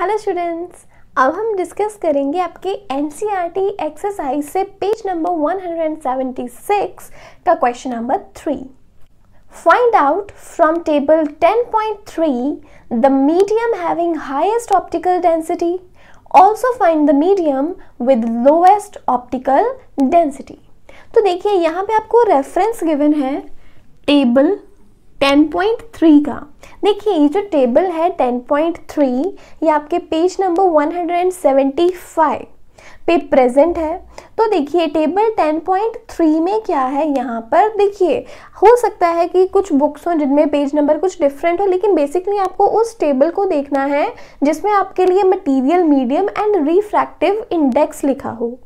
Hello students, अब हम discuss करेंगे आपके एनसीईआरटी एक्सरसाइज से पेज नंबर 176 का question number 3। Find out from table 10.3 the medium having highest optical density, also find the medium with lowest optical density. तो देखिए यहाँ पे आपको रेफरेंस गिवन है टेबल 10.3 का। देखिए ये जो टेबल है 10.3 ये आपके पेज नंबर 175 पे प्रेजेंट है। तो देखिए टेबल 10.3 में क्या है, यहाँ पर देखिए हो सकता है कि कुछ बुक्स हों जिनमें पेज नंबर कुछ डिफरेंट हो, लेकिन बेसिकली आपको उस टेबल को देखना है जिसमें आपके लिए material medium and refractive index लिखा हो।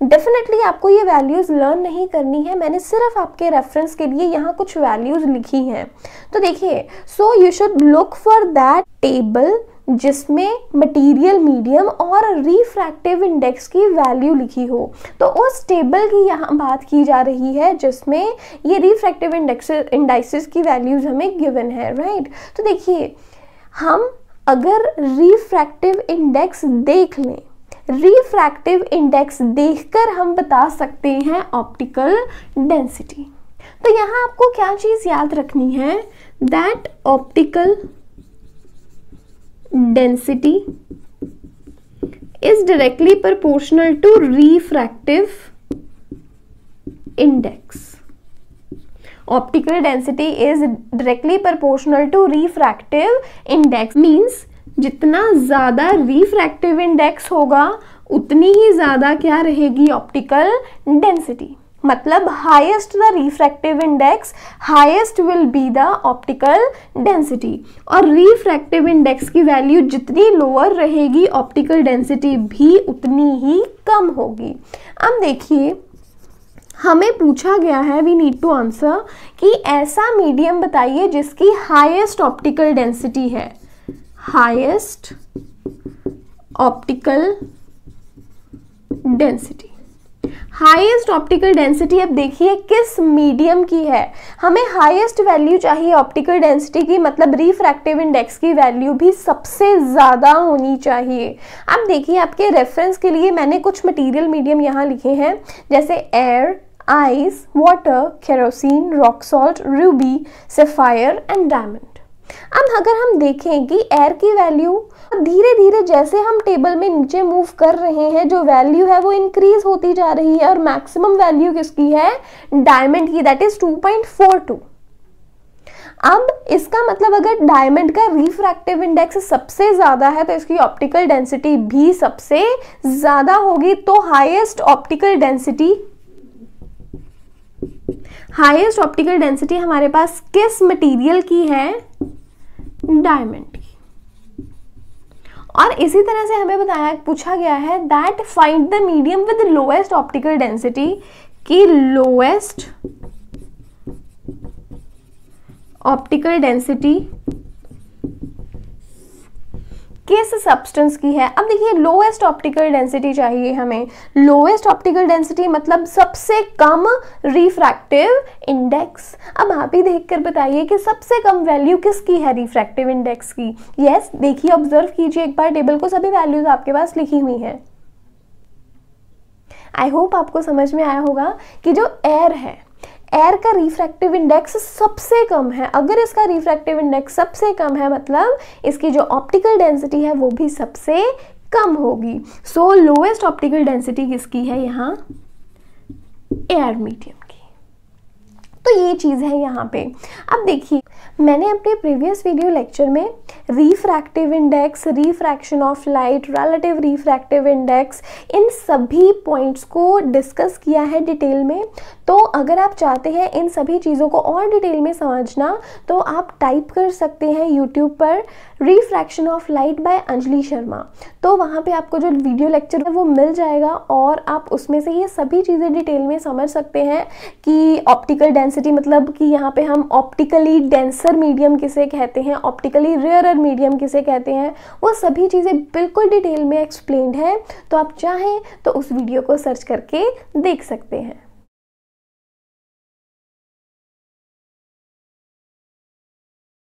डेफिनेटली आपको ये वैल्यूज लर्न नहीं करनी है, मैंने सिर्फ आपके रेफरेंस के लिए यहाँ कुछ वैल्यूज लिखी हैं। तो देखिए so you should look for that table जिसमें मटेरियल मीडियम और रिफ्रैक्टिव इंडेक्स की वैल्यू लिखी हो। तो उस टेबल की यहाँ बात की जा रही है जिसमें ये रिफ्रैक्टिव इंडाइसेस की वैल्यूज हमें गिवन है, राइट। तो देखिए हम अगर रिफ्रैक्टिव इंडेक्स देख लें, रिफ्रैक्टिव इंडेक्स देखकर हम बता सकते हैं ऑप्टिकल डेंसिटी। तो यहाँ आपको क्या चीज याद रखनी है, that optical density is directly proportional to refractive index. Optical density is directly proportional to refractive index means जितना ज्यादा रिफ्रैक्टिव इंडेक्स होगा उतनी ही ज्यादा क्या रहेगी ऑप्टिकल डेंसिटी। मतलब highest the refractive index highest will be the optical density, और refractive index की वैल्यू जितनी लोअर रहेगी ऑप्टिकल डेंसिटी भी उतनी ही कम होगी। अब देखिए हमें पूछा गया है, वी नीड टू आंसर कि ऐसा मीडियम बताइए जिसकी हाईएस्ट ऑप्टिकल डेंसिटी है। Highest optical density, highest optical density अब देखिए किस मीडियम की है। हमें हाईएस्ट वैल्यू चाहिए ऑप्टिकल डेंसिटी की, मतलब रिफ्रैक्टिव इंडेक्स की वैल्यू भी सबसे ज्यादा होनी चाहिए। अब देखिए आपके रेफरेंस के लिए मैंने कुछ मटेरियल मीडियम यहाँ लिखे हैं, जैसे air, ice, water, kerosene, rock salt, Ruby, sapphire and diamond. अब अगर हम देखें कि एयर की वैल्यू धीरे धीरे जैसे हम टेबल में नीचे मूव कर रहे हैं जो वैल्यू है वो इंक्रीज होती जा रही है, और मैक्सिमम वैल्यू किसकी है, डायमंड की, दैट इज 2.42। अब इसका मतलब अगर डायमंड का रिफ्रैक्टिव इंडेक्स सबसे ज्यादा है तो इसकी ऑप्टिकल डेंसिटी भी सबसे ज्यादा होगी। तो हाईएस्ट ऑप्टिकल डेंसिटी हमारे पास किस मटेरियल की है, डायमंड की। और इसी तरह से हमें पूछा गया है that find the medium with lowest optical density, की लोएस्ट ऑप्टिकल डेंसिटी किस सब्सटेंस की है। अब देखिए लोएस्ट ऑप्टिकल डेंसिटी चाहिए हमें, लोएस्ट ऑप्टिकल डेंसिटी मतलब सबसे कम रिफ्रैक्टिव इंडेक्स। अब आप ही देखकर बताइए कि सबसे कम वैल्यू किसकी है रिफ्रैक्टिव इंडेक्स की। यस देखिए ऑब्जर्व कीजिए एक बार टेबल को, सभी वैल्यूज आपके पास लिखी हुई हैं। आई होप आपको समझ में आया होगा कि जो एयर है, एयर का रिफ्रैक्टिव इंडेक्स सबसे कम है। अगर इसका रिफ्रैक्टिव इंडेक्स सबसे कम है मतलब इसकी जो ऑप्टिकल डेंसिटी है वो भी सबसे कम होगी। सो लोएस्ट ऑप्टिकल डेंसिटी किसकी है यहाँ, एयर मीडियम की। तो ये चीज है यहाँ पे। अब देखिए मैंने अपने प्रीवियस वीडियो लेक्चर में refractive index, refraction of light, relative refractive index, इन सभी पॉइंट्स को डिस्कस किया है डिटेल में। तो अगर आप चाहते हैं इन सभी चीज़ों को और डिटेल में समझना तो आप टाइप कर सकते हैं यूट्यूब पर refraction of light by Anjali Sharma. तो वहाँ पे आपको जो वीडियो लेक्चर है वो मिल जाएगा और आप उसमें से ये सभी चीज़ें डिटेल में समझ सकते हैं कि ऑप्टिकल डेंसिटी मतलब कि यहाँ पे हम ऑप्टिकली डेंसर मीडियम किसे कहते हैं, ऑप्टिकली रेयरर मीडियम किसे कहते हैं, वो सभी चीज़ें बिल्कुल डिटेल में एक्सप्लेन्ड है। तो आप चाहें तो उस वीडियो को सर्च करके देख सकते हैं।